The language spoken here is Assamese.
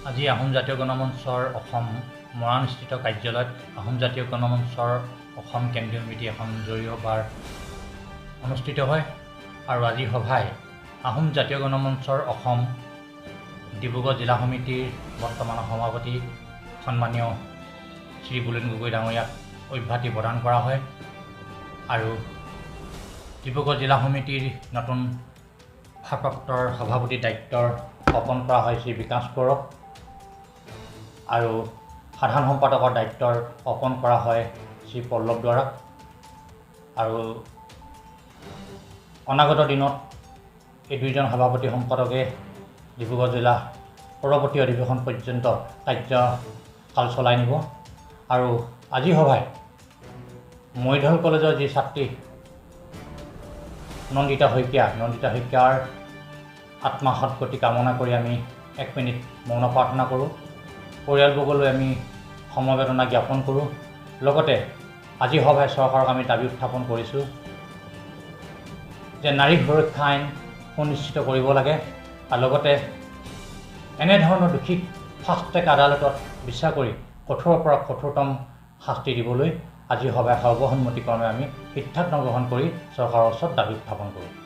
আজি আহোম জাতীয় গণমঞ্চৰ অসম মৰাণস্থিত কাৰ্যালয়ত আহোম জাতীয় গণমঞ্চৰ অসম কেন্দ্ৰীয় সমিতি এখন জৰুৰী সভাৰ অনুষ্ঠিত হয় আৰু আজি সভাই আহোম জাতীয় গণমঞ্চৰ অসম ডিব্ৰুগড় জিলা সমিতিৰ বৰ্তমানৰ সভাপতি সন্মানীয় শ্ৰী বুলেন গগৈ ডাঙৰীয়াক অব্যাহতি প্ৰদান কৰা হয় আৰু ডিব্ৰুগড় জিলা সমিতিৰ নতুন ভাৰপ্ৰাপ্তৰ সভাপতি দায়িত্বৰ অৰ্পণ কৰা হয় শ্ৰী বিকাশ বড়োক আৰু সাধাৰণ সম্পাদকৰ দায়িত্বৰ অৰ্পণ কৰা হয় শ্ৰী পল্লৱ দুৱাৰাক আৰু অনাগত দিনত এই দুইজন সভাপতি সম্পাদকে ডিব্ৰুগড় জিলা পৰৱৰ্তী অধিৱেশন পৰ্যন্ত কাৰ্যকাল চলাই নিব আৰু আজি সভাই মৰিধল কলেজৰ যি ছাত্ৰী নন্দিতা শইকীয়াৰ আত্মা সদ্গতি কামনা কৰি আমি 1 মিনিট মৌন প্ৰাৰ্থনা কৰোঁ। পৰিয়ালবৰ্গলৈ আমি সমবেদনা জ্ঞাপন কৰোঁ। লগতে আজি সভাই চৰকাৰক আমি দাবী উত্থাপন কৰিছোঁ যে নাৰী সুৰক্ষা আইন সুনিশ্চিত কৰিব লাগে আৰু লগতে এনেধৰণৰ দোষীক ফাষ্ট ট্ৰেক আদালতত বিচাৰ কৰি কঠোৰৰ পৰা কঠোৰতম শাস্তি দিবলৈ আজি সভাই সৰ্বসন্মতিক্ৰমে আমি সিদ্ধান্ত গ্ৰহণ কৰি চৰকাৰৰ ওচৰত দাবী উত্থাপন কৰোঁ।